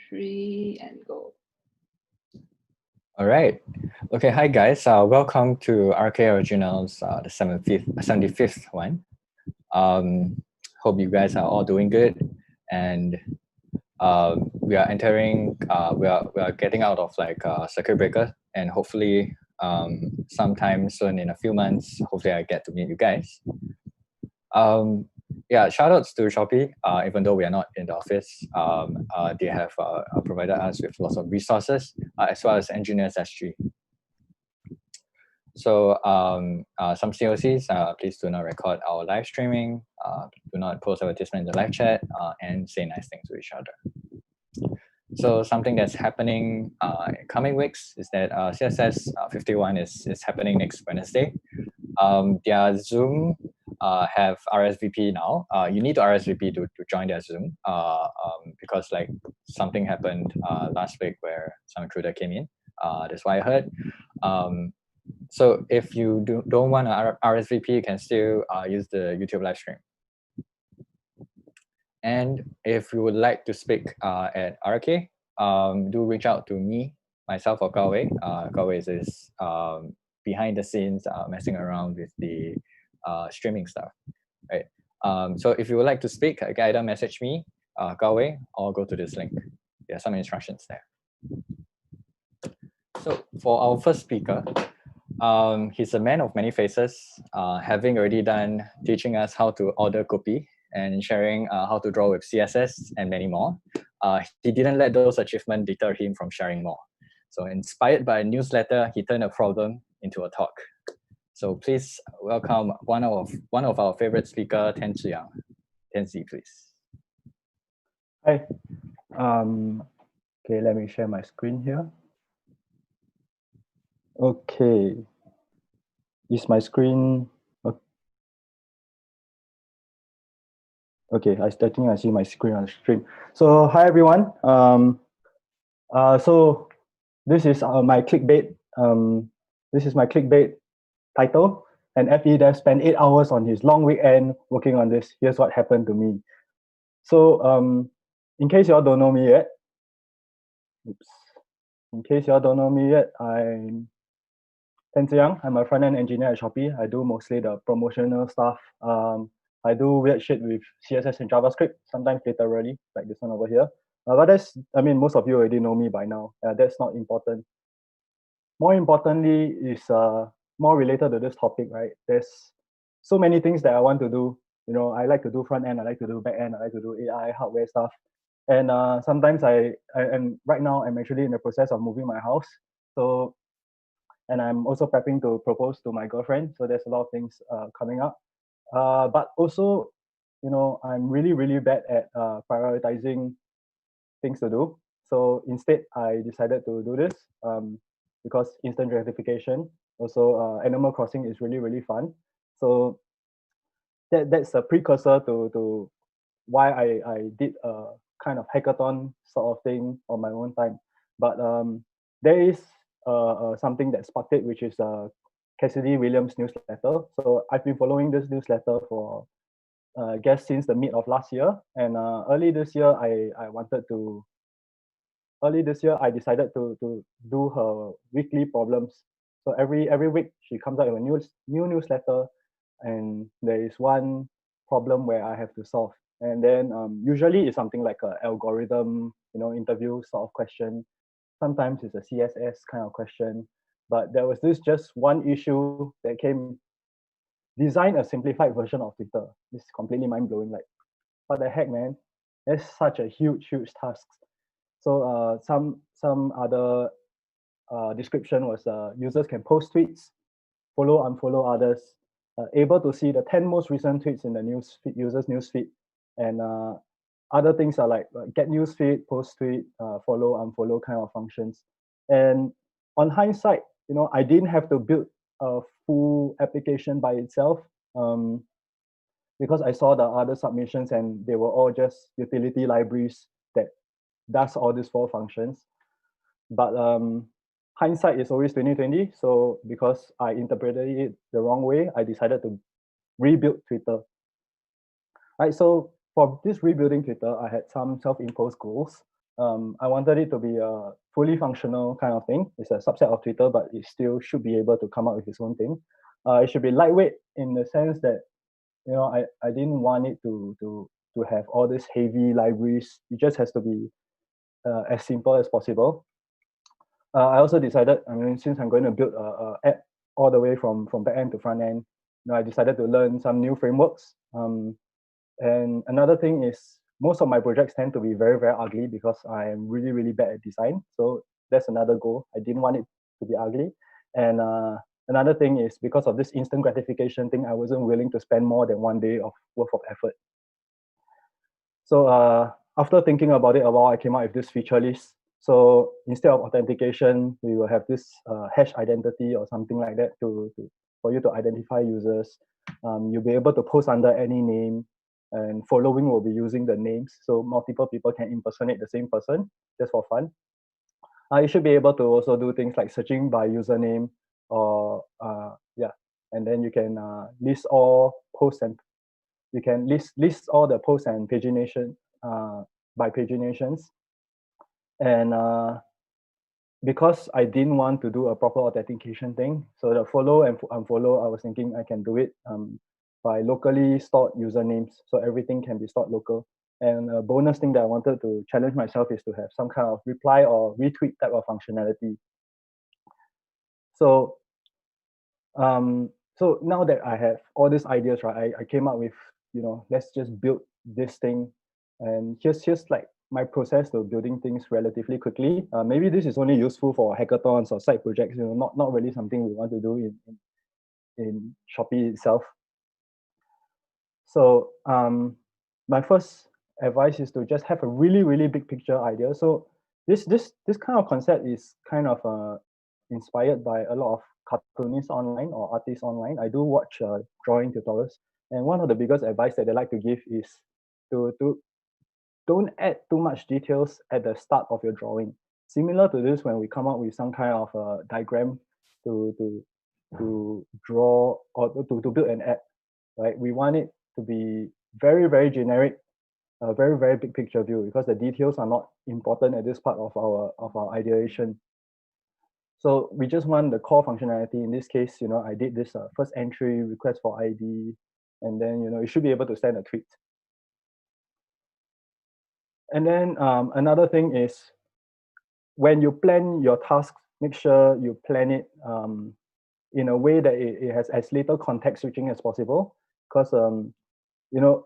3, and go. All right. Okay, hi guys. Welcome to RK Originals, the 75th one. Hope you guys are all doing good, and we are entering. We are getting out of like circuit breaker, and hopefully, sometime soon in a few months, hopefully I get to meet you guys. Yeah, shout outs to Shopee. Even though we are not in the office, they have provided us with lots of resources, as well as Engineers SG. So some COCs, please do not record our live streaming, do not post advertisement in the live chat, and say nice things to each other. So something that's happening in coming weeks is that CSS 51 is happening next Wednesday. Their Zoom have RSVP now. You need to RSVP to join their Zoom because like something happened last week where some intruder came in. That's why I heard. So if you don't want to RSVP, you can still use the YouTube live stream. And if you would like to speak at RK, do reach out to me, myself, or Gawei. Gawei is behind the scenes messing around with the streaming stuff, right? So if you would like to speak, either message me, Gawei, or go to this link. There are some instructions there. So for our first speaker, he's a man of many faces, having already done teaching us how to order copy and sharing how to draw with CSS and many more. He didn't let those achievements deter him from sharing more. So inspired by a newsletter, he turned a problem into a talk. So please welcome one of our favorite speaker, Tenzi Yang. Tenzi, please. Hi. Okay, let me share my screen here. Okay. Is my screen okay? I think I see my screen on the stream. So hi everyone. So this is my clickbait. This is my clickbait title. And FE Dev spent 8 hours on his long weekend working on this. Here's what happened to me. So in case y'all don't know me yet, I'm Tenzi Yang. I'm a front-end engineer at Shopee. I do mostly the promotional stuff. I do weird shit with CSS and JavaScript, sometimes literally, like this one over here. But that's, I mean, most of you already know me by now. That's not important. More importantly is more related to this topic, right? There's so many things that I want to do. You know, I like to do front end, I like to do back end, I like to do AI, hardware stuff. And sometimes and right now I'm actually in the process of moving my house. So, and I'm also prepping to propose to my girlfriend. So there's a lot of things coming up. But also, you know, I'm really bad at prioritizing things to do. So instead, I decided to do this because instant gratification. Also, Animal Crossing is really fun. So that's a precursor to why I did a kind of hackathon sort of thing on my own time. But there is something that sparked it, which is Cassidy Williams' newsletter. So I've been following this newsletter for I guess since the mid of last year. And early this year, I decided to do her weekly problems. So every week she comes out with a new newsletter, and there is one problem where I have to solve. And then usually it's something like an algorithm, you know, interview sort of question. Sometimes it's a CSS kind of question. But there was this just one issue that came: design a simplified version of Twitter. This is completely mind-blowing. Like, what the heck, man? That's such a huge task. So some other description was users can post tweets, follow, unfollow others, able to see the 10 most recent tweets in the user's newsfeed, and other things are like get newsfeed, post tweet, follow, unfollow kind of functions. And on hindsight, you know, I didn't have to build a full application by itself because I saw the other submissions and they were all just utility libraries that does all these 4 functions. But hindsight is always 2020. So because I interpreted it the wrong way, I decided to rebuild Twitter. Right. So for this rebuilding Twitter, I had some self-imposed goals. I wanted it to be a fully functional kind of thing. It's a subset of Twitter, but it still should be able to come up with its own thing. It should be lightweight in the sense that I didn't want it to have all these heavy libraries. It just has to be as simple as possible. I also decided, I mean, since I'm going to build a app all the way from back end to front end, I decided to learn some new frameworks. And another thing is most of my projects tend to be very, very ugly because I am really, really bad at design. So that's another goal. I didn't want it to be ugly. And another thing is because of this instant gratification thing, I wasn't willing to spend more than 1 day of worth of effort. So after thinking about it a while, I came up with this feature list. So instead of authentication, we will have this hash identity or something like that for you to identify users. You'll be able to post under any name, and following will be using the names, so multiple people can impersonate the same person just for fun. You should be able to also do things like searching by username, or and then you can list all posts, and you can list all the posts and pagination by paginations. And because I didn't want to do a proper authentication thing, so the follow and unfollow, I was thinking I can do it by locally stored usernames, so everything can be stored local. And a bonus thing that I wanted to challenge myself is to have some kind of reply or retweet type of functionality. So so now that I have all these ideas, right, I came up with, let's just build this thing. And here's like my process to building things relatively quickly. Maybe this is only useful for hackathons or side projects, not really something we want to do in Shopee itself. So my first advice is to just have a really, really big picture idea. So this kind of concept is kind of inspired by a lot of cartoonists online or artists online. I do watch drawing tutorials, and one of the biggest advice that they like to give is to don't add too much details at the start of your drawing. Similar to this, when we come up with some kind of diagram to draw or to build an app, right? We want it to be very, very generic, a very, very big picture view, because the details are not important at this part of our ideation. So we just want the core functionality. In this case, I did this first entry request for ID, and then you should be able to send a tweet. And then another thing is, when you plan your tasks, make sure you plan it in a way that it has as little context switching as possible. Because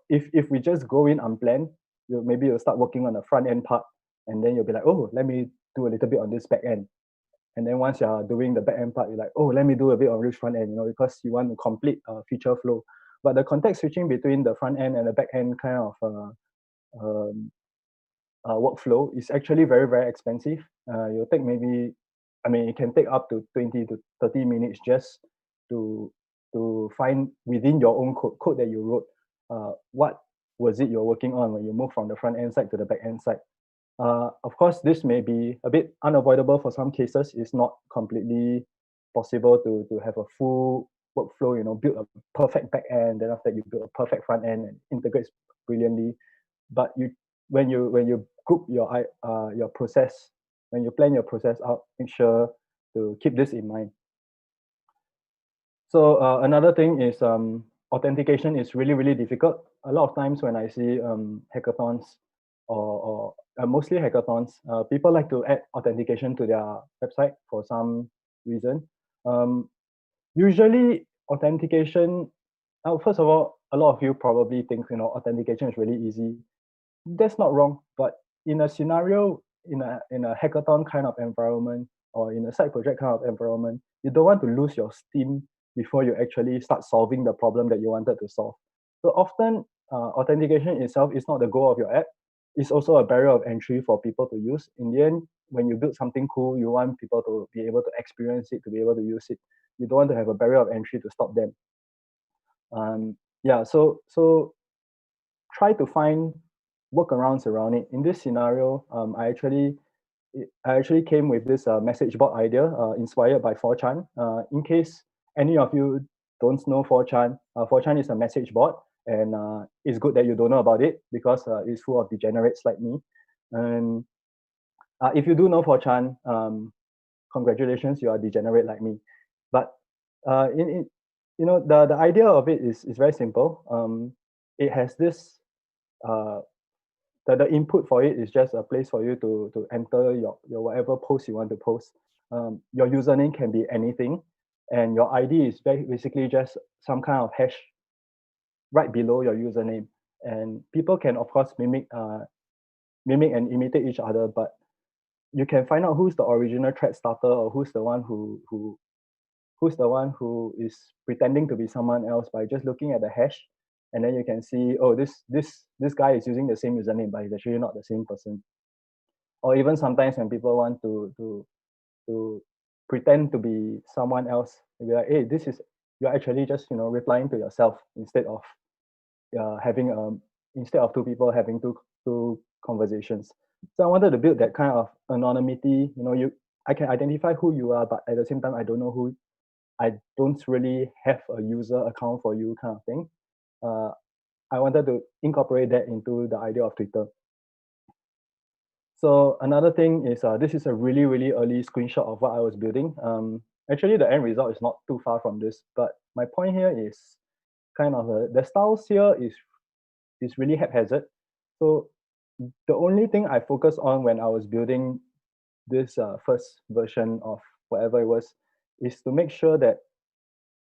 if we just go in unplanned, maybe you'll start working on the front end part, and then you'll be like, oh, let me do a little bit on this back end. And then once you're doing the back end part, you're like, oh, let me do a bit on this front end, because you want to complete feature flow. But the context switching between the front end and the back end kind of workflow is actually very, very expensive. You'll take maybe, it can take up to 20 to 30 minutes just to find within your own code that you wrote, what was it you're working on when you move from the front end side to the back end side. Of course, this may be a bit unavoidable for some cases. It's not completely possible to have a full workflow, build a perfect back end, then after that you build a perfect front end and integrates brilliantly. But when you group your process, when you plan your process out, make sure to keep this in mind. So another thing is authentication is really, really difficult. A lot of times when I see hackathons or mostly hackathons, people like to add authentication to their website for some reason. Usually authentication, first of all, a lot of you probably think authentication is really easy. That's not wrong, but in a scenario, in a hackathon kind of environment, or in a side project kind of environment, you don't want to lose your steam before you actually start solving the problem that you wanted to solve. So often, authentication itself is not the goal of your app. It's also a barrier of entry for people to use. In the end, when you build something cool, you want people to be able to experience it, to be able to use it. You don't want to have a barrier of entry to stop them. So try to find workarounds around it. In this scenario, I actually came with this message board idea inspired by 4chan. In case any of you don't know 4chan, 4chan is a message board, and it's good that you don't know about it, because it's full of degenerates like me. And If you do know 4chan, congratulations, you are degenerate like me. But the idea of it is very simple. It has this the input for it is just a place for you to enter your whatever post you want to post. Your username can be anything, and your ID is basically just some kind of hash right below your username. And people can of course mimic and imitate each other, but you can find out who's the original thread starter, or who's the one who is pretending to be someone else by just looking at the hash, and then you can see, oh, this guy is using the same username, but he's actually not the same person. Or even sometimes when people want to pretend to be someone else, they'll be like, hey, this is, you're actually just replying to yourself having instead of two people having two conversations. So I wanted to build that kind of anonymity. I can identify who you are, but at the same time, I don't really have a user account for you, kind of thing. I wanted to incorporate that into the idea of Twitter. So another thing is this is a really, really early screenshot of what I was building. Actually, the end result is not too far from this, but my point here is kind of the styles here is really haphazard. So the only thing I focused on when I was building this first version of whatever it was is to make sure that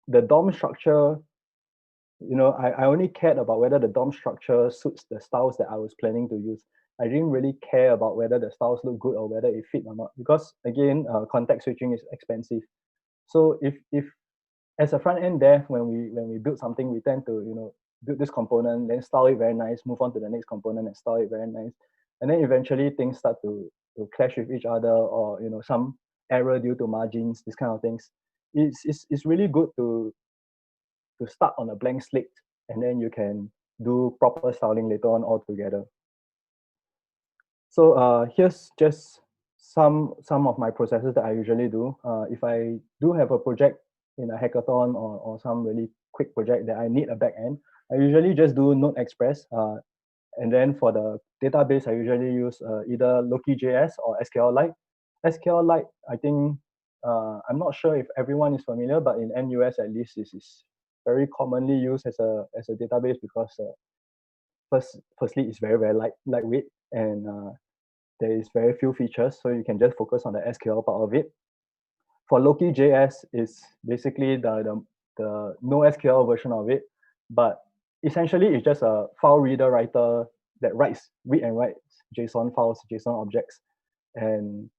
the DOM structure, I only cared about whether the DOM structure suits the styles that I was planning to use. I didn't really care about whether the styles look good or whether it fit or not, because again, context switching is expensive. So if as a front end dev, when we build something, we tend to build this component, then style it very nice, move on to the next component and style it very nice, and then eventually things start to clash with each other, or some error due to margins, these kind of things. It's really good to start on a blank slate, and then you can do proper styling later on altogether. So here's just some of my processes that I usually do. If I do have a project in a hackathon, or some really quick project that I need a backend, I usually just do Node Express. And then for the database, I usually use either Loki.js or SQLite. SQLite, I think, I'm not sure if everyone is familiar, but in NUS at least, this is very commonly used as a database, because firstly, it's very, very lightweight, and there is very few features, so you can just focus on the SQL part of it. For Loki.js, is basically the NoSQL version of it, but essentially it's just a file reader writer that read and writes JSON files, JSON objects. And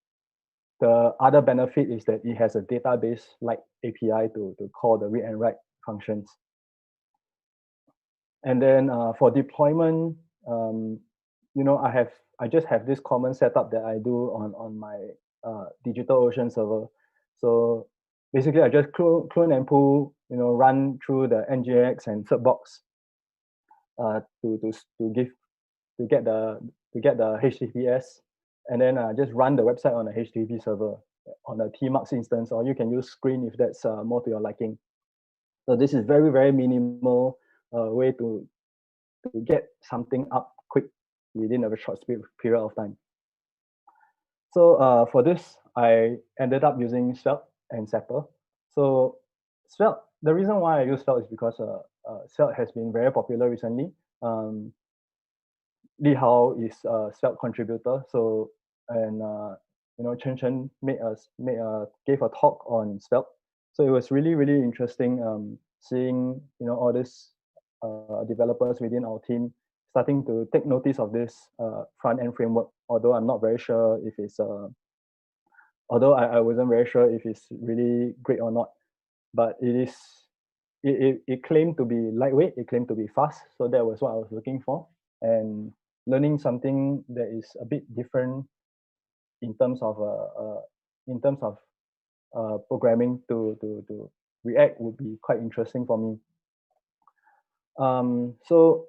the other benefit is that it has a database-like API to call the read and write functions. And then for deployment, I just have this common setup that I do on my DigitalOcean server. So basically, I just clone and pull, run through the NGX and Certbox to get the HTTPS, and then just run the website on a HTTP server on a tmux instance, or you can use Screen if that's more to your liking. So this is very, very minimal way to get something up quick within a short period of time. So for this, I ended up using Svelte and Zapper. So Svelte, the reason why I use Svelte is because Svelte has been very popular recently. Li Hao is a Svelte contributor, so Chen Chen gave a talk on Svelte. So it was really, really interesting seeing all these developers within our team starting to take notice of this front-end framework, although I'm not very sure if it's although I wasn't very sure if it's really great or not. But it claimed to be lightweight, it claimed to be fast, so that was what I was looking for. And learning something that is a bit different in terms of programming to React would be quite interesting for me. So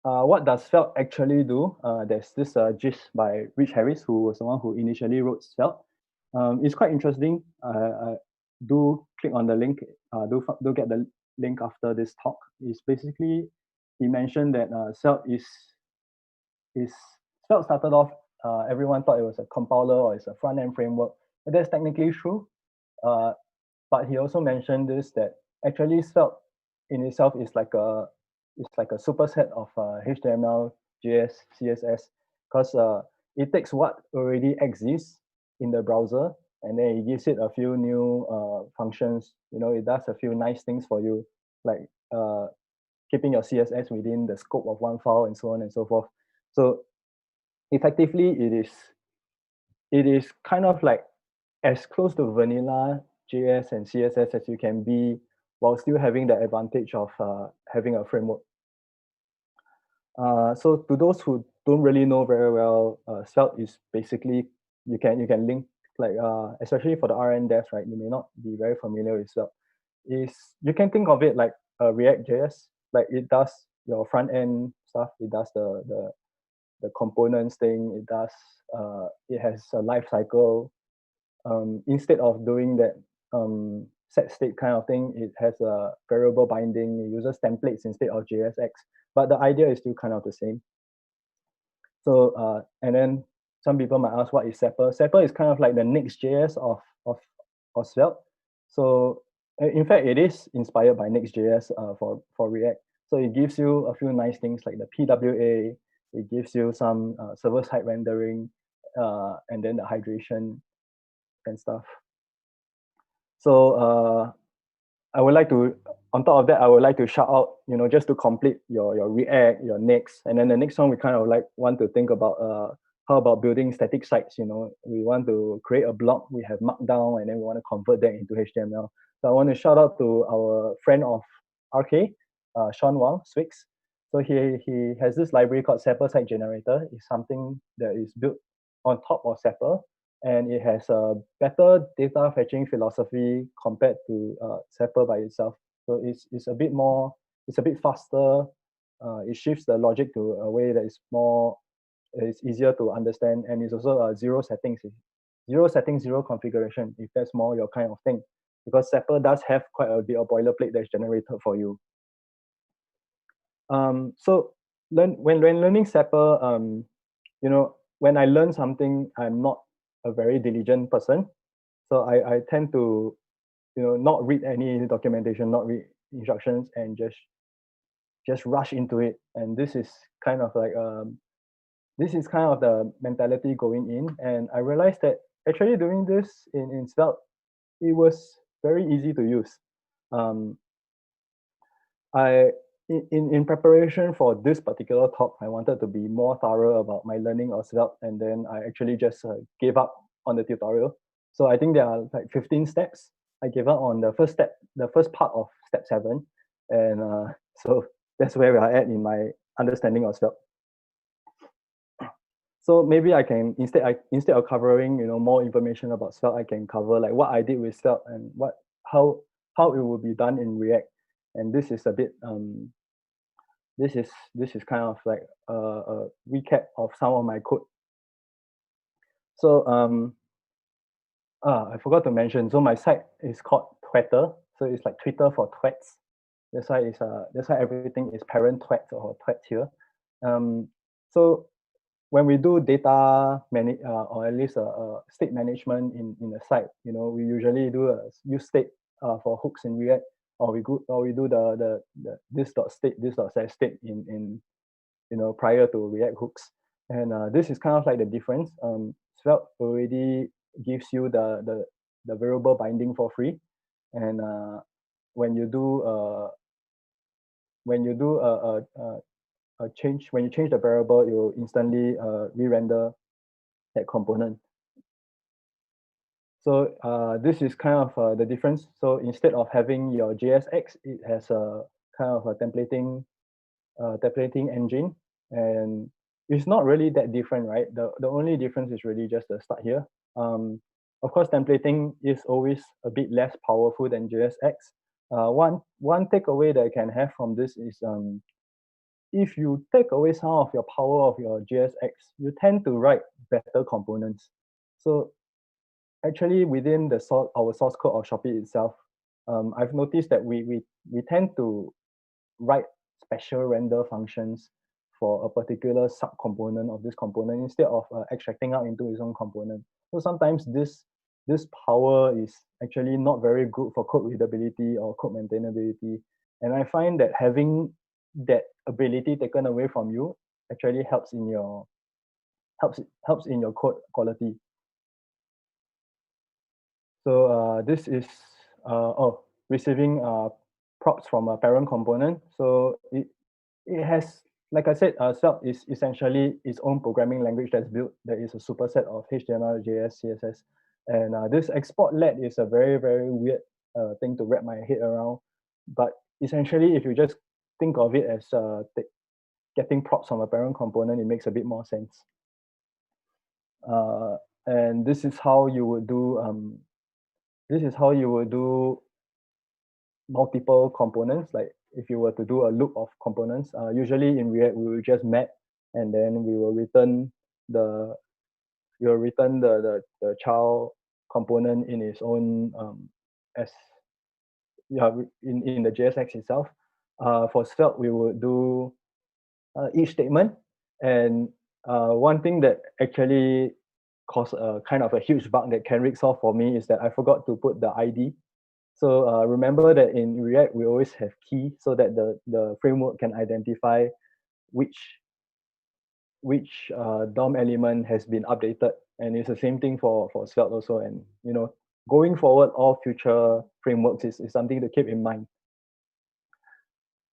what does Svelte actually do? There's this gist by Rich Harris, who was the one who initially wrote Svelte. It's quite interesting. Do click on the link. Do get the link after this talk. It's basically, he mentioned that Svelte started off everyone thought it was a compiler or it's a front-end framework. But that's technically true. But he also mentioned this, that actually Svelte in itself is like a superset of HTML, JS, CSS, because it takes what already exists in the browser and then it gives it a few new functions. It does a few nice things for you, like keeping your CSS within the scope of one file and so on and so forth. So effectively, it is kind of like as close to vanilla JS and CSS as you can be, while still having the advantage of having a framework. So to those who don't really know very well, Svelte is basically you can link, like especially for the RN devs, right? You may not be very familiar with Svelte. You can think of it like React JS, like it does your front end stuff. It does the components thing. It has a life cycle. Instead of doing that set state kind of thing, it has a variable binding. It uses templates instead of JSX, but the idea is still kind of the same. So and then some people might ask, what is Sepper? Sepper is kind of like the Next.js of Svelte. So in fact, it is inspired by Next.js for React. So it gives you a few nice things like the PWA. It gives you some server-side rendering, and then the hydration and stuff. So I would like to, on top of that, I would like to shout out, just to complete your React, your Next, and then the next one we kind of like want to think about how about building static sites. We want to create a block, we have Markdown, and then we want to convert that into HTML. So I want to shout out to our friend of RK, Sean Wang, Swix. So he has this library called Sepper Site Generator. It's something that is built on top of Sepper, and it has a better data fetching philosophy compared to Sepper by itself. So it's a bit more, it's a bit faster. It shifts the logic to a way that is more, it's easier to understand, and it's also zero settings, zero configuration, if that's more your kind of thing, because Sepper does have quite a bit of boilerplate that's generated for you. So when learning Sepper, when I learn something, I'm not a very diligent person. So I tend to, not read any documentation, not read instructions, and just rush into it. And this is kind of like the mentality going in. And I realized that actually doing this in Svelte, it was very easy to use. In preparation for this particular talk, I wanted to be more thorough about my learning of Svelte, and then I actually just gave up on the tutorial. So I think there are like 15 steps. I gave up on the first step, the first part of step 7, and so that's where we are at in my understanding of Svelte. So maybe I can instead of covering more information about Svelte, I can cover like what I did with Svelte and how it will be done in React. And this is a bit this is kind of like a recap of some of my code. So I forgot to mention. So my site is called Twitter. So it's like Twitter for twats. That's why everything is parent twat or twat here. So when we do data or at least state management in a site, we usually do a use state for hooks in React, or we do the this dot set state in prior to React hooks. And this is kind of like the difference. Svelte already gives you the variable binding for free, and when you do a change, when you change the variable, it will instantly re-render that component. So this is kind of the difference. So instead of having your JSX, it has a kind of a templating engine, and it's not really that different, right? The only difference is really just the start here. Of course, templating is always a bit less powerful than JSX. One takeaway that I can have from this is if you take away some of your power of your JSX, you tend to write better components. So actually within our source code of Shopee itself, I've noticed that we tend to write special render functions for a particular subcomponent of this component instead of extracting out into its own component. So sometimes this power is actually not very good for code readability or code maintainability. And I find that having that ability taken away from you actually helps in your code quality. So this is receiving props from a parent component. So it has, like I said, Svelte is essentially its own programming language that's built. That is a superset of HTML, JS, CSS, and this export let is a very, very weird thing to wrap my head around. But essentially, if you just think of it as getting props from a parent component, it makes a bit more sense. And this is how you would do. This is how you would do multiple components. Like if you were to do a loop of components, usually in React we will just map, and then we will return the the child component in its own as in the JSX itself. For Svelte, we would do each statement, and one thing that actually caused a kind of a huge bug that Kenrick solved for me is that I forgot to put the ID. So remember that in React, we always have key so that the framework can identify which DOM element has been updated. And it's the same thing for Svelte also. And going forward, all future frameworks is something to keep in mind.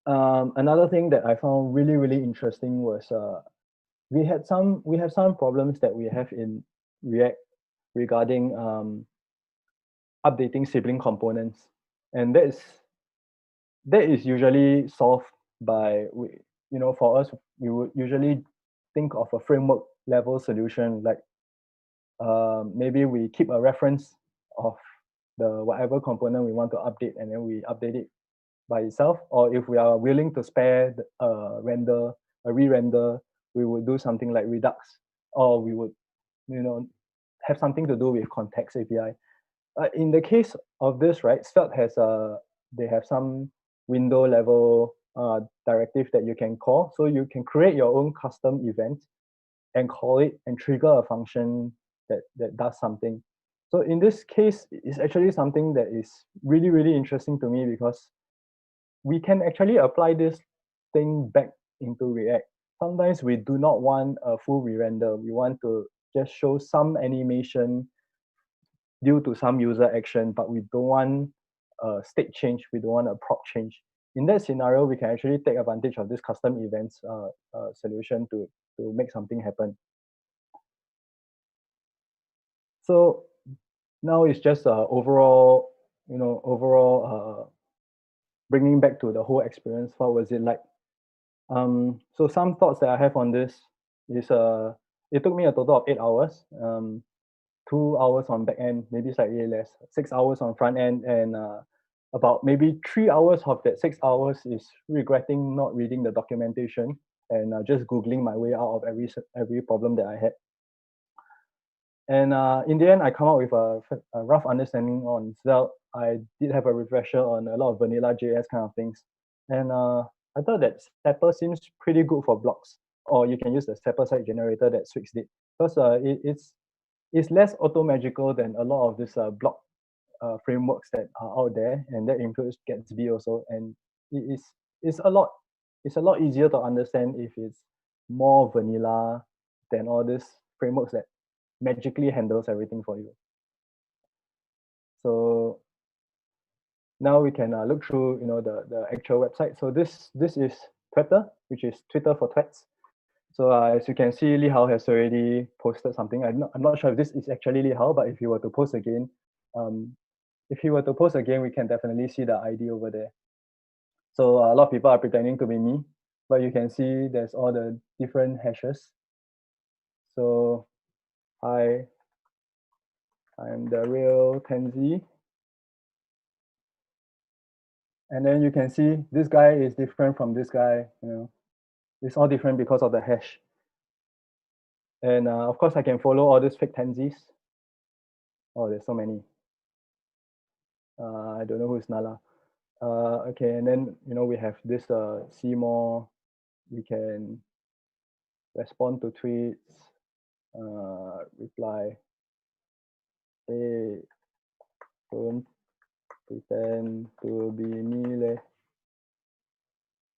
Another thing that I found really, really interesting was we have some problems that we have in React regarding updating sibling components, and that is usually solved by for us, we would usually think of a framework level solution, like maybe we keep a reference of the whatever component we want to update, and then we update it by itself. Or if we are willing to spare a re-render, we would do something like Redux, or we would have something to do with context API. In the case of this, right, Svelte has they have some window level directive that you can call. So you can create your own custom event and call it and trigger a function that does something. So in this case, it's actually something that is really, really interesting to me, because we can actually apply this thing back into React. Sometimes we do not want a full re-render. We want to just show some animation due to some user action, but we don't want a state change. We don't want a prop change. In that scenario, we can actually take advantage of this custom events solution to make something happen. So now it's just overall, bringing back to the whole experience. What was it like? So some thoughts that I have on this is it took me a total of 8 hours. 2 hours on back end, maybe slightly less, 6 hours on front end, and about maybe 3 hours of that 6 hours is regretting not reading the documentation and just Googling my way out of every problem that I had. And in the end, I come out with a rough understanding on Svelte. I did have a refresher on a lot of vanilla JS kind of things. And I thought that Stepper seems pretty good for blocks, or you can use the Stepper site generator that Swix did, because it's less auto-magical than a lot of these block frameworks that are out there, and that includes Gatsby also. And it's a lot easier to understand if it's more vanilla than all these frameworks that magically handles everything for you. So now we can look through the actual website. So this is Twitter, which is Twitter for Twats. So as you can see, Li Hao has already posted something. I'm not sure if this is actually Li Hao, but if he were to post again, we can definitely see the ID over there. So a lot of people are pretending to be me, but you can see there's all the different hashes. So hi, I'm the real Tenzi. And then you can see this guy is different from this guy. It's all different because of the hash. And of course, I can follow all these fake Tenzis. Oh, there's so many. I don't know who's Nala. Okay, and then we have this see more. We can respond to tweets, reply, hey, don't pretend to be me leh.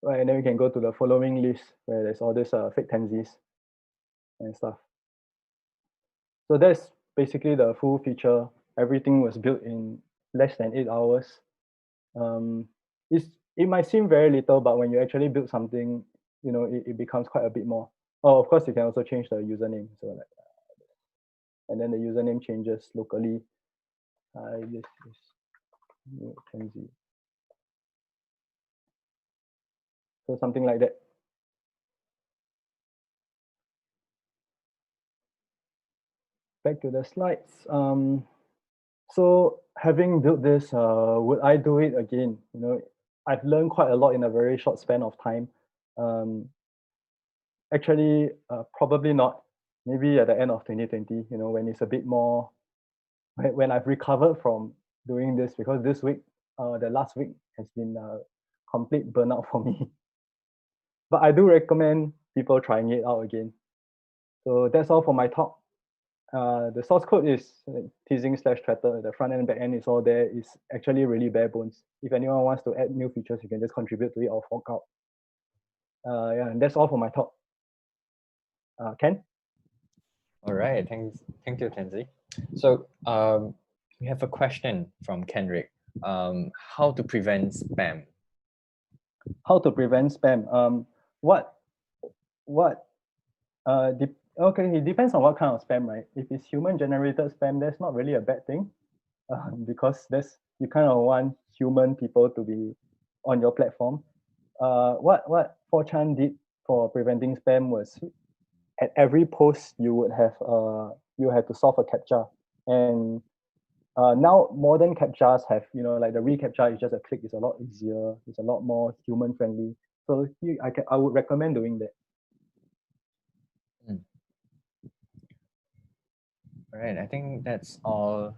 Right, and then we can go to the following list where there's all these fake tensies and stuff. So that's basically the full feature. Everything was built in less than 8 hours. It might seem very little, but when you actually build something, it becomes quite a bit more. Oh, of course, you can also change the username. So like, and then the username changes locally. This is Kenzie. So something like that. Back to the slides. So having built this, would I do it again? I've learned quite a lot in a very short span of time. Actually, probably not. Maybe at the end of 2020, when it's a bit more, when I've recovered from doing this, because this week, the last week has been a complete burnout for me. But I do recommend people trying it out again. So that's all for my talk. The source code is teasing/threader. The front end and back end is all there. It's actually really bare bones. If anyone wants to add new features, you can just contribute to it or fork out. Yeah, and that's all for my talk. Ken? All right, thank you, Tenzi. So we have a question from Kendrick. How to prevent spam? How to prevent spam? Okay, it depends on what kind of spam, right? If it's human generated spam, that's not really a bad thing, because you kind of want human people to be on your platform. What 4chan did for preventing spam was, at every post you had to solve a captcha, and now modern captchas have, like the reCAPTCHA is just a click. It's a lot easier. It's a lot more human friendly. So I would recommend doing that. All right, I think that's all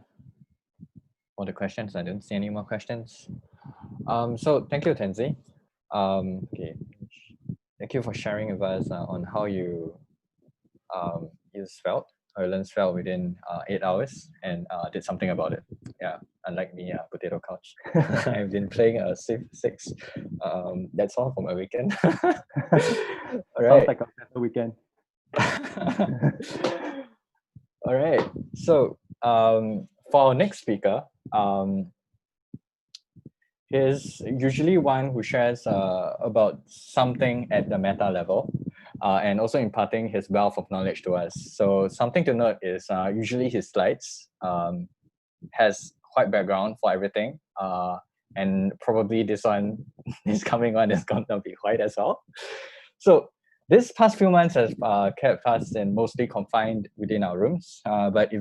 for the questions. I don't see any more questions. So thank you, Tenzi. Okay, thank you for sharing with us on how you use Svelte or learn Svelte within 8 hours and did something about it. Yeah, unlike me, potato couch. I've been playing Civ 6. That's all for my weekend. All Sounds right. like a better weekend. All right. So for our next speaker, he's usually one who shares about something at the meta level, and also imparting his wealth of knowledge to us. So something to note is usually his slides has quite background for everything, and probably this coming one is going to be white as well. So this past few months has kept us in mostly confined within our rooms, but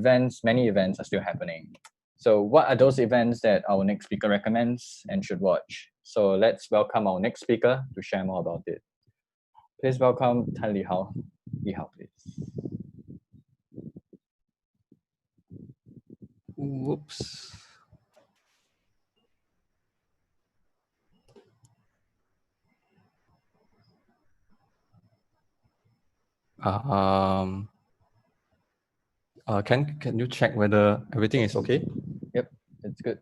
many events are still happening. So what are those events that our next speaker recommends and should watch? So let's welcome our next speaker to share more about it. Please welcome Tan Li Hao. Li Hao, please. Whoops. Can you check whether everything is okay? Yep, it's good.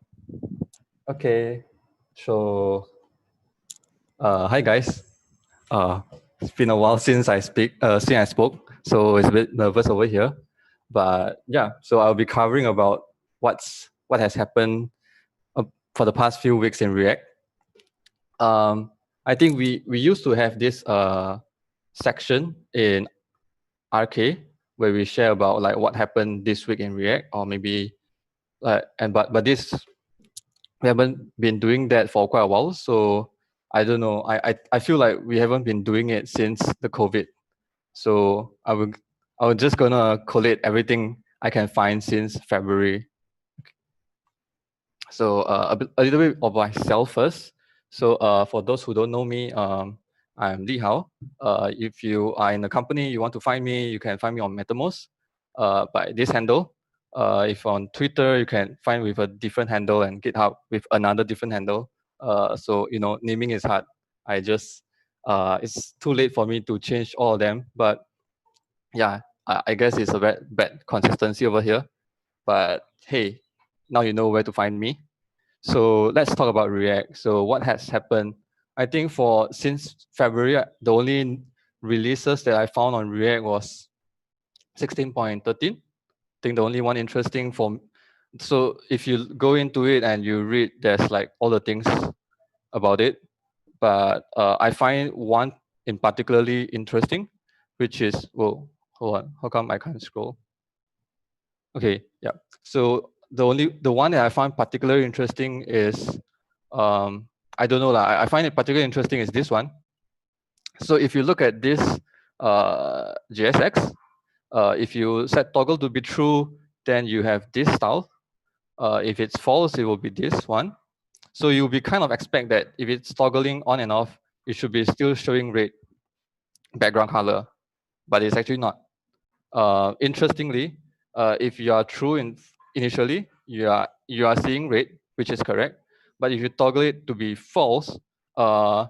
Okay. So, hi guys. It's been a while since I spoke, so it's a bit nervous over here. But yeah, so I'll be covering about what has happened for the past few weeks in React. I think we used to have this section in RK where we share about like what happened this week in React, or maybe but this, we haven't been doing that for quite a while. So I don't know. I feel like we haven't been doing it since the COVID. So I was just gonna collate everything I can find since February. So a little bit of myself first. So for those who don't know me, I'm Li Hao. If you are in a company, you want to find me, you can find me on MetaMost by this handle. If on Twitter, you can find with a different handle, and GitHub with another different handle. So naming is hard. It's too late for me to change all of them. But yeah, I guess it's a bad consistency over here. But hey, now you know where to find me. So let's talk about React. So what has happened? I think since February, the only releases that I found on React was 16.13. I think the only one interesting so if you go into it and you read, there's like all the things about it. But I find one in particularly interesting, which is, whoa, hold on, how come I can't scroll? Okay, yeah. So the one that I find particularly interesting is, I don't know lah. I find it particularly interesting is this one. So if you look at this JSX, if you set toggle to be true, then you have this style. If it's false, it will be this one. So you'll be kind of expect that if it's toggling on and off, it should be still showing red background color, but it's actually not. Interestingly, if you are true initially, you are seeing red, which is correct. But if you toggle it to be false, uh,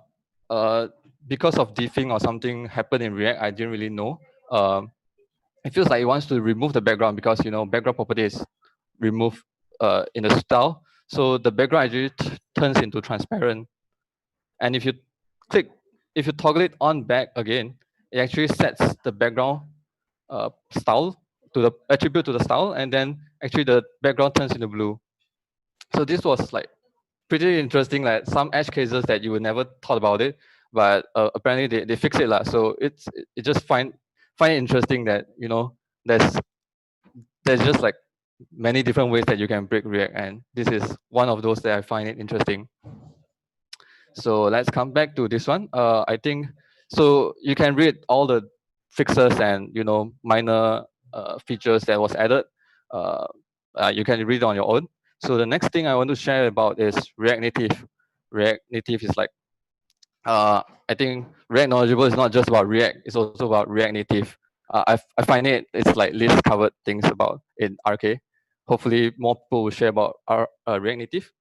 uh, because of diffing or something happened in React, I didn't really know. It feels like it wants to remove the background because background property is removed in the style, so the background actually turns into transparent. And click, if you toggle it on back again, it actually sets the background style to the attribute to the style, and then actually the background turns into blue. So this was like pretty interesting, like some edge cases that you would never thought about it, but apparently they fix it lah. So it just find it interesting that there's just like many different ways that you can break React, and this is one of those that I find it interesting. So let's come back to this one. I think so you can read all the fixes and minor features that was added. Uh, you can read on your own. So the next thing I want to share about is React Native. React Native is like I think React Knowledgeable is not just about React; it's also about React Native. I find it's like least covered things about in RK. Hopefully, more people will share about our React Native.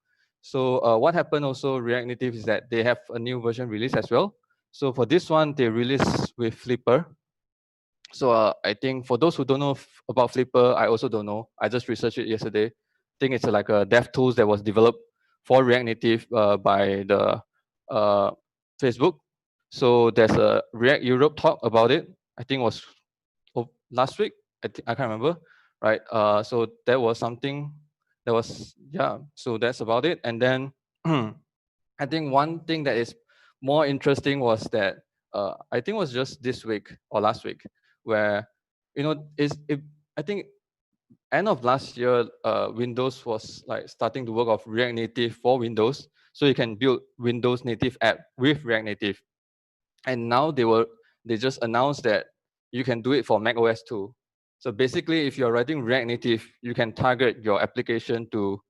So what happened also React Native is that they have a new version release as well. So for this one, they released with Flipper. So I think for those who don't know about Flipper, I also don't know. I just researched it yesterday. I think it's like a dev tools that was developed for React Native by the Facebook. So there's a React Europe talk about it. I think it was last week. I can't remember. Right. So that was something that was, yeah. So that's about it. And then I think one thing that is more interesting was that I think it was just this week or last week where I think end of last year, Windows was like starting to work of React Native for Windows, so you can build Windows native app with React Native. And now they just announced that you can do it for Mac OS too. So basically, if you're writing React Native, you can target your application to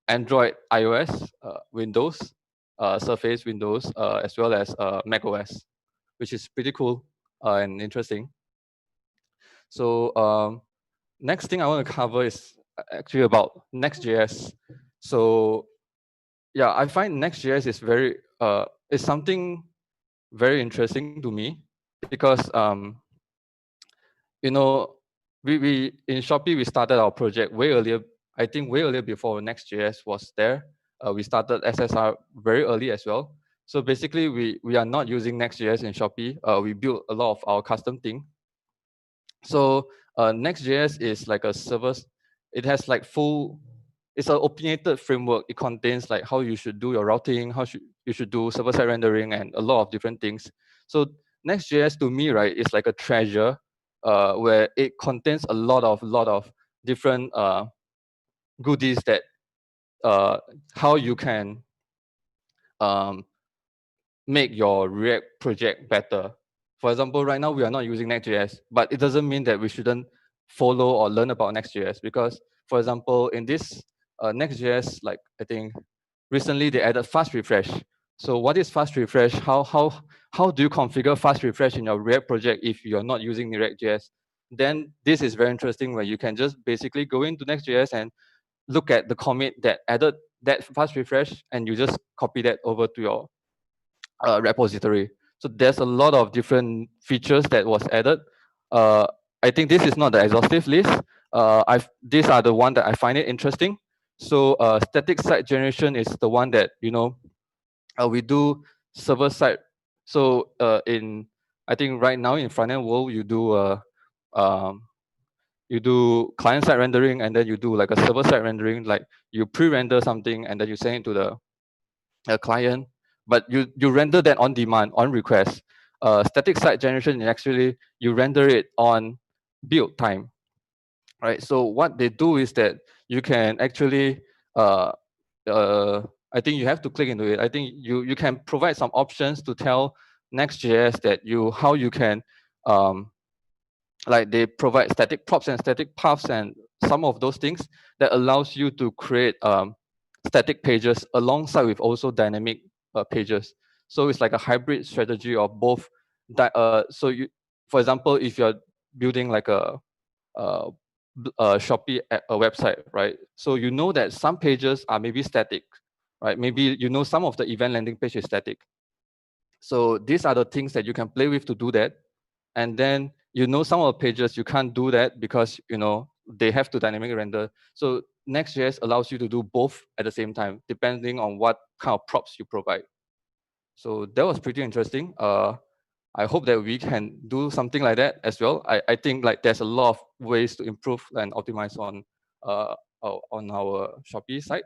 Android, iOS, Windows, Surface Windows, as well as Mac OS, which is pretty cool and interesting. So next thing I want to cover is actually about Next.js. So yeah, I find Next.js is something very interesting to me because we in Shopee we started our project way earlier. I think way earlier before Next.js was there. We started SSR very early as well. So basically, we are not using Next.js in Shopee. We built a lot of our custom thing. So Next.js is like a service. It has like it's an opinionated framework. It contains like how you should do your routing, you should do server-side rendering, and a lot of different things. So Next.js to me, right, is like a treasure where it contains a lot of different goodies that how you can um, make your React project better. For example, right now we are not using Next.js, but it doesn't mean that we shouldn't follow or learn about Next.js because, for example, in this Next.js, like I think recently they added fast refresh. So what is fast refresh? How do you configure fast refresh in your React project if you're not using React.js? Then this is very interesting where you can just basically go into Next.js and look at the commit that added that fast refresh, and you just copy that over to your repository. So there's a lot of different features that was added. I think this is not the exhaustive list. These are the one that I find it interesting. So static site generation is the one that we do server side. So I think right now in front end world um, you do client side rendering, and then you do like a server side rendering, like you pre-render something and then you send it to the client, but you render that on demand, on request. Static site generation is actually you render it on build time, right? So what they do is that you can actually uh, I think you have to click into it. I think you can provide some options to tell Next.js that how you can like they provide static props and static paths and some of those things that allows you to create static pages alongside with also dynamic pages. So it's like a hybrid strategy of both. So for example, if you're building like uh, a Shopee a website, right? So you know that some pages are maybe static, right? Maybe some of the event landing page is static. So these are the things that you can play with to do that. And then some of the pages you can't do that because they have to dynamically render. So Next.js allows you to do both at the same time, depending on what kind of props you provide. So that was pretty interesting. I hope that we can do something like that as well. I think like there's a lot of ways to improve and optimize on our Shopee site.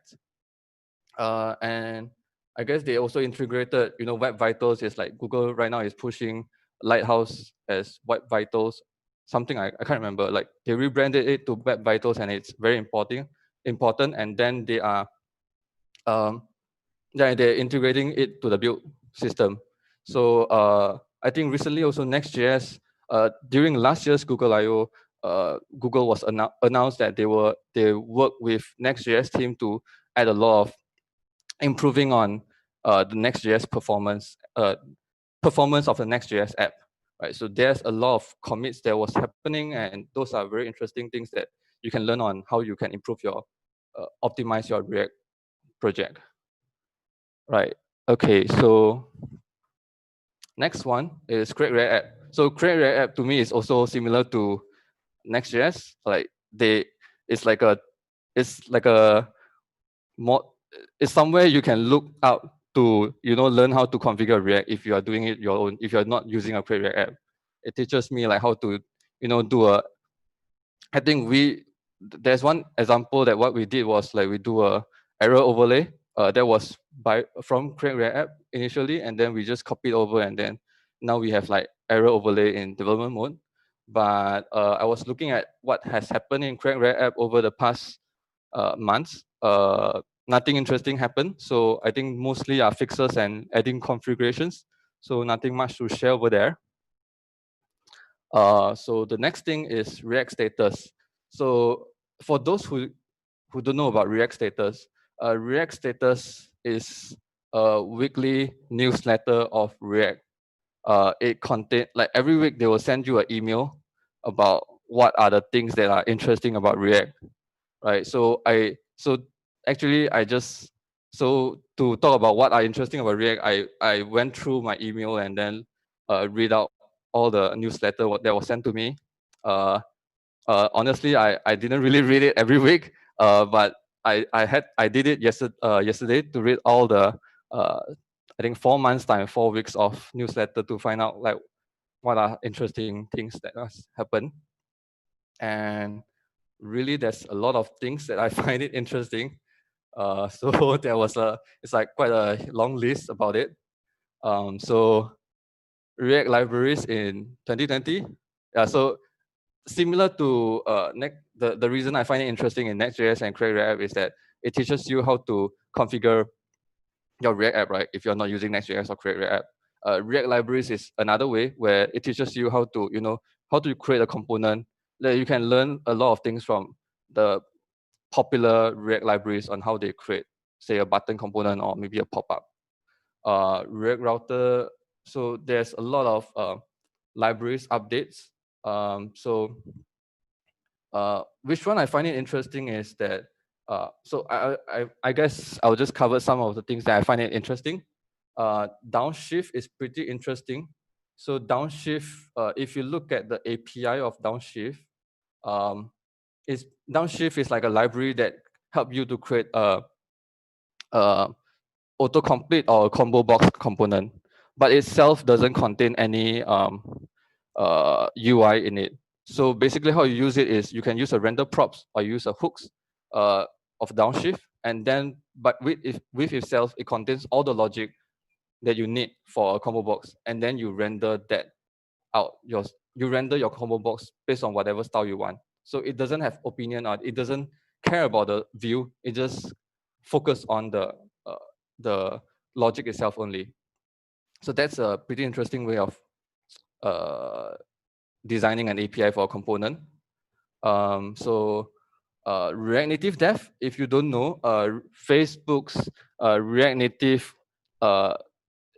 And I guess they also integrated, Web Vitals is like Google right now is pushing Lighthouse as Web Vitals, something I can't remember. Like they rebranded it to Web Vitals and it's very important. And then they are they're integrating it to the build system. So I think recently also Next.js, during last year's Google I/O, Google was announced that they work with Next.js team to add a lot of improving on the Next.js performance of the Next.js app. Right, so there's a lot of commits that was happening, and those are very interesting things that you can learn on how you can improve your optimize your React project. Right. Okay. So next one is create React app. So create React app to me is also similar to Next.js. Like it's like a more, it's somewhere you can look out to learn how to configure React if you are doing it your own. If you're not using a create React app, it teaches me like how to do a. I think there's one example that what we did was like we do a error overlay that was from create React app initially, and then we just copied over, and then now we have like error overlay in development mode. But I was looking at what has happened in create React app over the past months. Nothing interesting happened. So I think mostly are fixes and adding configurations. So nothing much to share over there. So the next thing is React status. So for those who don't know about React status, React status is a weekly newsletter of React. It contain like every week they will send you an email about what are the things that are interesting about React, right? So actually I just to talk about what are interesting about React, I went through my email and then read out all the newsletter that was sent to me. Honestly, I didn't really read it every week, but I did it yesterday to read all the I think 4 months time, 4 weeks of newsletter to find out like what are interesting things that has happened. And really, there's a lot of things that I find it interesting. So it's like quite a long list about it. So React libraries in 2020. Yeah, so similar to the reason I find it interesting in Next.js and Create React is that it teaches you how to configure your React app, right? If you're not using Next.js or Create React app. React libraries is another way where it teaches you how to, how to create a component. That you can learn a lot of things from the popular React libraries on how they create, say, a button component or maybe a pop-up. React router, so there's a lot of libraries updates. Which one I find it interesting is that, so I guess I'll just cover some of the things that I find it interesting. Downshift is pretty interesting. So downshift, if you look at the API of downshift, downshift is like a library that help you to create a autocomplete or a combo box component, but itself doesn't contain any UI in it. So basically how you use it is you can use a render props or use a hooks of downshift, and then but with itself it contains all the logic that you need for a combo box, and then you render that out. You render your combo box based on whatever style you want. So it doesn't have opinion or it doesn't care about the view. It just focus on the logic itself only. So that's a pretty interesting way of uh, designing an API for a component. React Native Dev, if you don't know, Facebook's React Native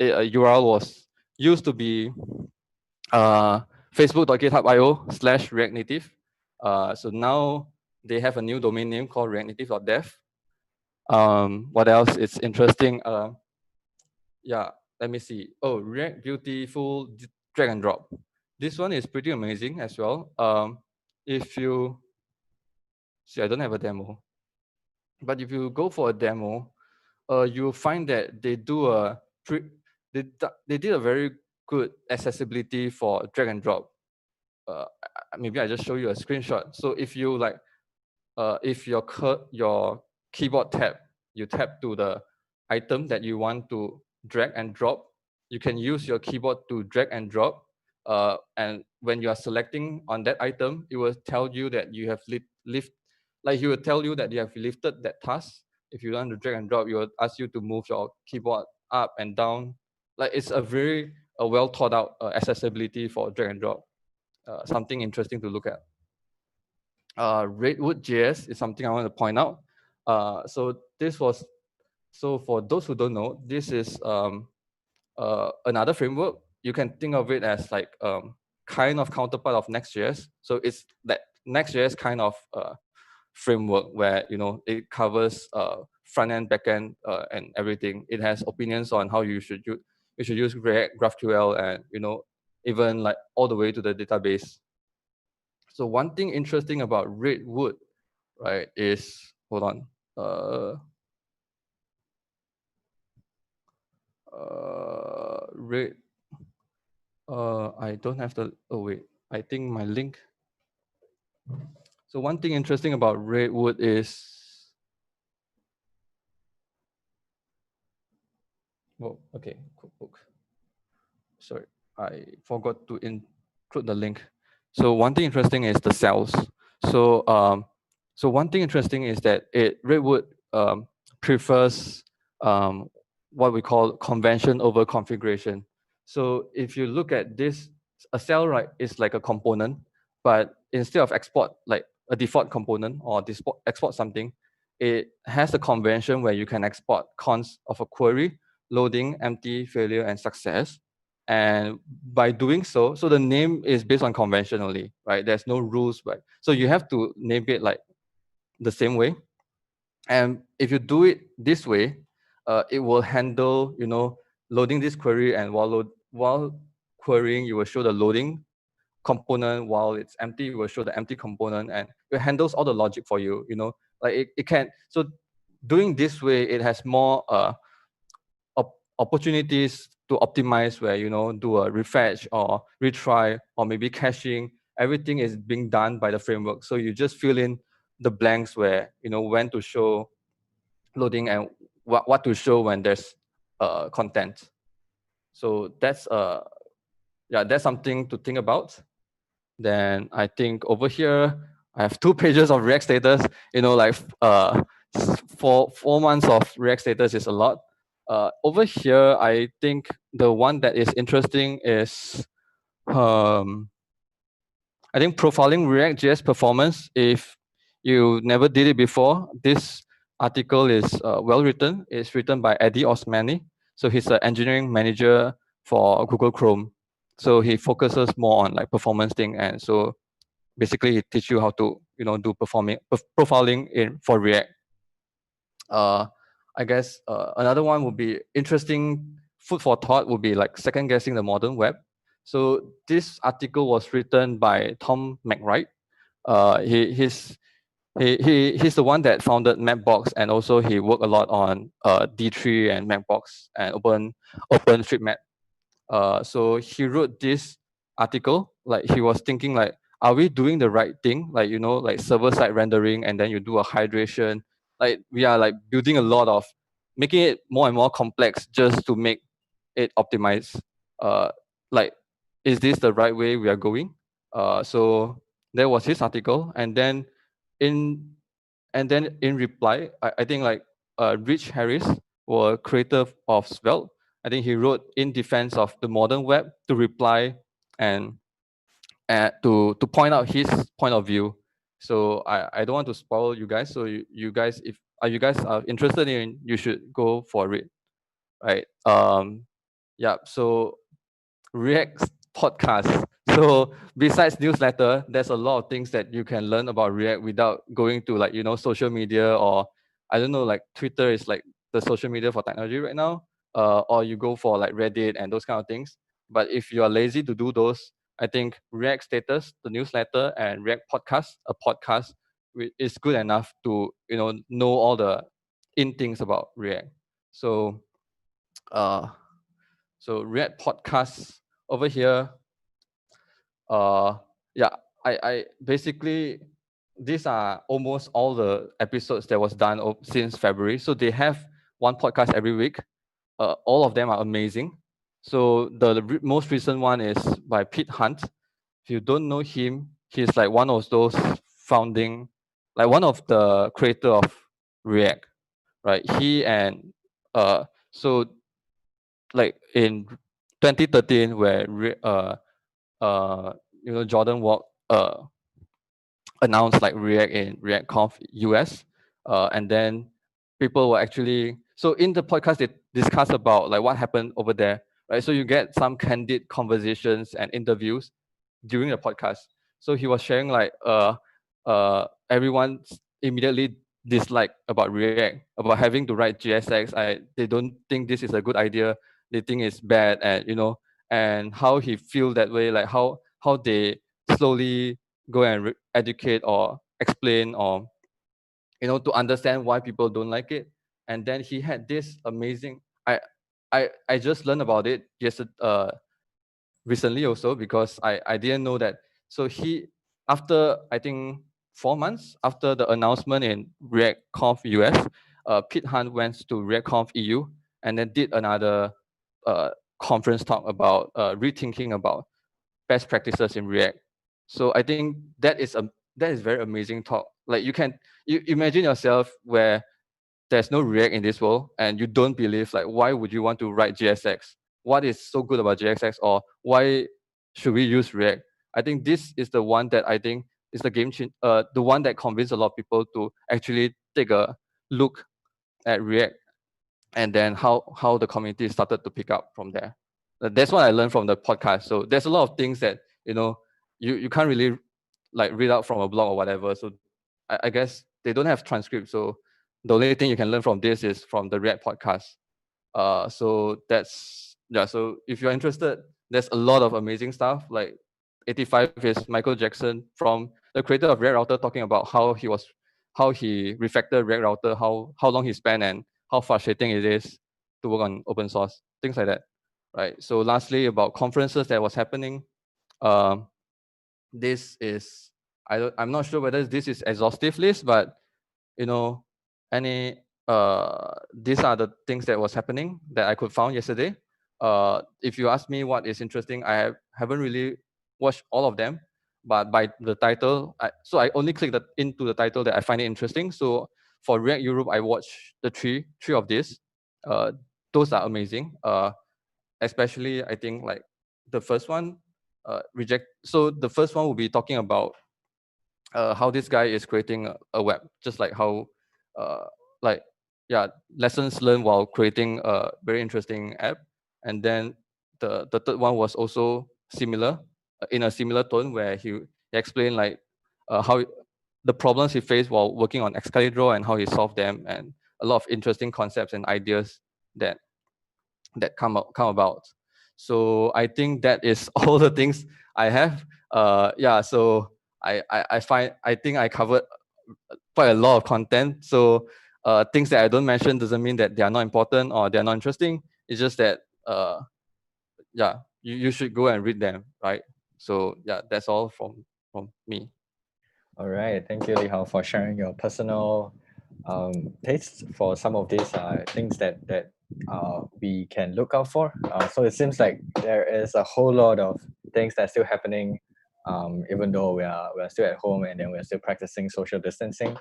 URL was used to be facebook.github.io/React Native. So now they have a new domain name called reactnative.dev. What else is interesting? Yeah, let me see. Oh, React Beautiful drag and drop. This one is pretty amazing as well. If you see, I don't have a demo, but if you go for a demo, you'll find that they do they did a very good accessibility for drag and drop. Maybe I just show you a screenshot. So if you like, if your keyboard you tap to the item that you want to drag and drop, you can use your keyboard to drag and drop. And when you are selecting on that item, it will tell you that you have like he will tell you that you have lifted that task. If you want to drag and drop, it will ask you to move your keyboard up and down. Like it's a very well thought out accessibility for drag and drop. Something interesting to look at. Redwood.js is something I want to point out. So for those who don't know, this is another framework. You can think of it as like kind of counterpart of Next.js. So it's that Next.js kind of framework where it covers front end, back end, and everything. It has opinions on how you should use React, GraphQL, and even like all the way to the database. So one thing interesting about Redwood, right, is hold on. Red. I don't have the. Oh wait, I think my link. So one thing interesting about Redwood is. Oh, okay, cookbook. Sorry, I forgot to include the link. So one thing interesting is the cells. So so one thing interesting is that Redwood prefers what we call convention over configuration. So if you look at this, a cell, right, is like a component, but instead of export like a default component or export something, it has a convention where you can export cons of a query, loading, empty, failure, and success. And by doing so the name is based on convention only, right? There's no rules, right? So you have to name it like the same way. And if you do it this way, it will handle, loading this query, and while querying, you will show the loading component. While it's empty, it will show the empty component, and it handles all the logic for you. Like it can. So doing this way, it has more opportunities to optimize, where do a refetch or retry or maybe caching. Everything is being done by the framework, so you just fill in the blanks where when to show loading and what to show when there's content. So that's that's something to think about. Then I think over here I have 2 pages of React status. Like 4 months of React status is a lot. Over here, I think the one that is interesting is I think profiling React.js performance. If you never did it before, this article is well written. It's written by Eddie Osmani. So he's an engineering manager for Google Chrome. So he focuses more on like performance thing, and so basically he teach you how to do profiling for React. I guess another one would be interesting food for thought would be like second guessing the modern web. So this article was written by Tom McWright. He's the one that founded Mapbox, and also he worked a lot on D3 and Mapbox and OpenStreetMap. So he wrote this article. Like he was thinking like, are we doing the right thing? Like, you know, like server side rendering, and then you do a hydration. Like we are like building a lot of, making it more and more complex just to make it optimized. Uh, like, is this the right way we are going? So there was his article, and then in in reply, I think like Rich Harris, or creator of Svelte, I think he wrote in defense of the modern web to reply and to point out his point of view. So I don't want to spoil you guys. So you guys, if you guys are interested in, you should go for it, right? Yeah. So React podcast. So besides newsletter, there's a lot of things that you can learn about React without going to, like, you know, social media, or I don't know, like Twitter is like the social media for technology right now. Or you go for like Reddit and those kind of things. But if you are lazy to do those, I think React status, the newsletter, and React podcast, a podcast, is good enough to, you know all the in things about React. So uh so React podcasts over here. Uh, yeah, I basically, these are almost all the episodes that was done since February. So they have one podcast every week. All of them are amazing. So the most recent one is by Pete Hunt. If you don't know him, he's like one of those founding, like one of the creator of React, right? He and so like in 2013, where uh Jordan Walk announced like React in ReactConf US, and then people were actually, so in the podcast they discuss about like what happened over there, right? So you get some candid conversations and interviews during the podcast. So he was sharing like everyone immediately dislike about React, about having to write JSX. They don't think this is a good idea. They think it's bad, and and how he feel that way, like how they slowly go and educate or explain, or to understand why people don't like it. And then he had this amazing, I just learned about it yesterday, recently also, because I didn't know that. So he, after I think 4 months after the announcement in ReactConf US, Pete Hunt went to ReactConf EU and then did another uh, conference talk about rethinking about best practices in React. So I think that is very amazing talk. Like you imagine yourself where there's no React in this world, and you don't believe, like, why would you want to write JSX? What is so good about JSX, or why should we use React? I think this is the one that I think is the game change, the one that convinced a lot of people to actually take a look at React, and then how the community started to pick up from there. That's what I learned from the podcast. So there's a lot of things that you can't really like read out from a blog or whatever. So I guess they don't have transcripts. So the only thing you can learn from this is from the React podcast. So that's, yeah. So if you're interested, there's a lot of amazing stuff. Like 85 is Michael Jackson, from the creator of React Router, talking about how he refactored React Router, how long he spent, and how frustrating it is to work on open source, things like that, right? So lastly, about conferences that was happening. Um, this is, I'm not sure whether this is exhaustive list, but you know, any these are the things that was happening that I could found yesterday. If you ask me what is interesting, haven't really watched all of them, but by the title, so I only clicked into the title that I find it interesting. So for React Europe, I watched the three of these. Those are amazing. Especially I think like the first one, reject. So the first one will be talking about how this guy is creating a web, just like how, uh, like, yeah, lessons learned while creating a very interesting app. And then the third one was also similar, in a similar tone, where he explained like how the problems he faced while working on Excalibur and how he solved them, and a lot of interesting concepts and ideas that come about. So I think that is all the things I have. Yeah, so I think I covered quite a lot of content. So things that I don't mention doesn't mean that they are not important or they're not interesting. It's just that yeah, you should go and read them, right? So yeah, that's all from me. All right, thank you, Li Hao, for sharing your personal tastes for some of these things that we can look out for. So it seems like there is a whole lot of things that's still happening, even though we are still at home and then we're still practicing social distancing.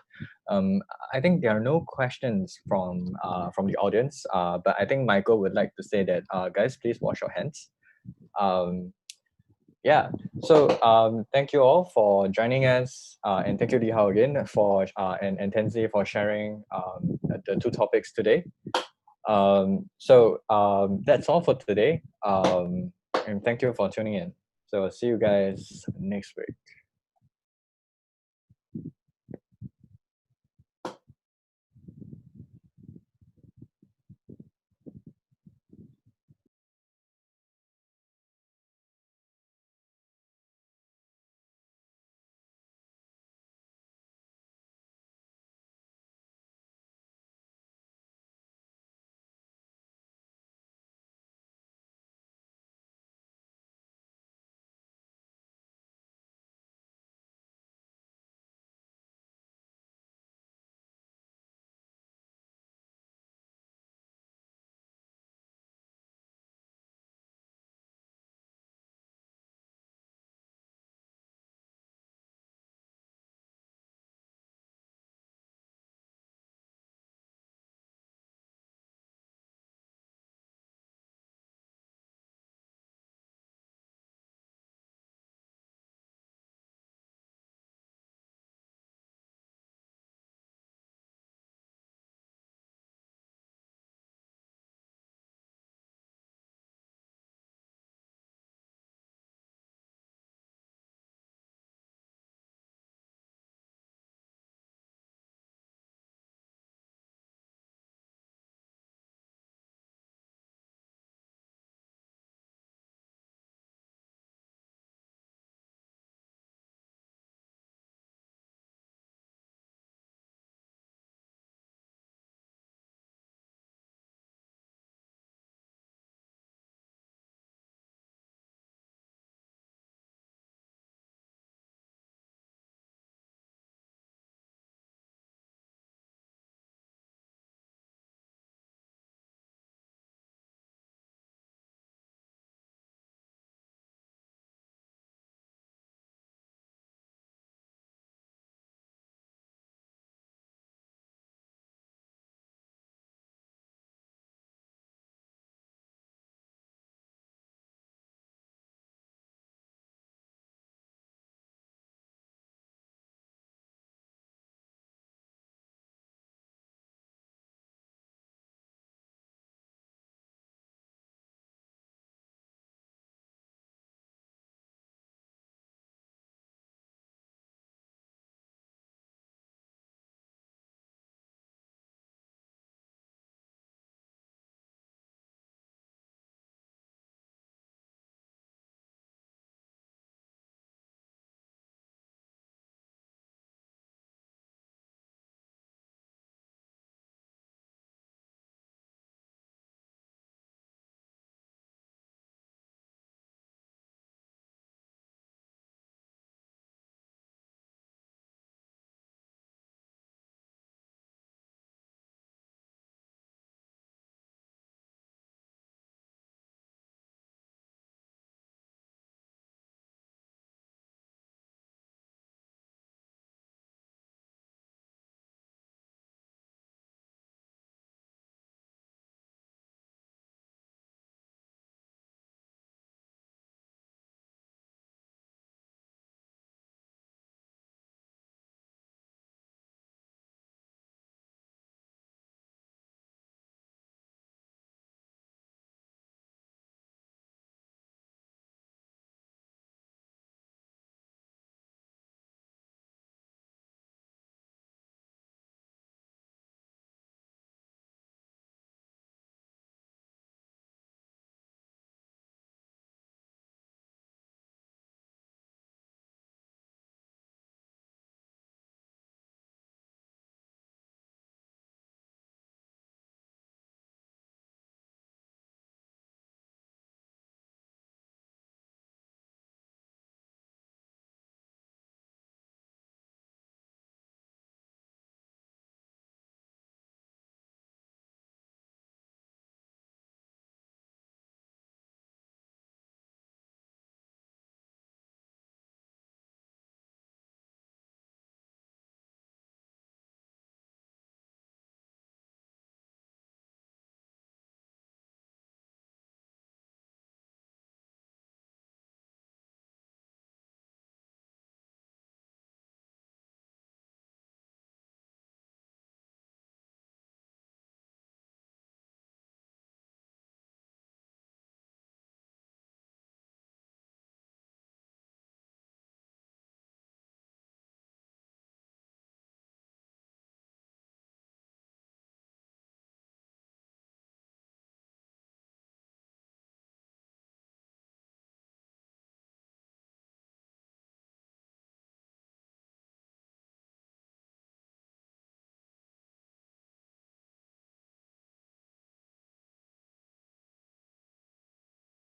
I think there are no questions from the audience, but I think Michael would like to say that guys, please wash your hands. Yeah, so thank you all for joining us, and thank you, Li Hao, again for and Tenzi for sharing the two topics today. So that's all for today, and thank you for tuning in. So see you guys next week.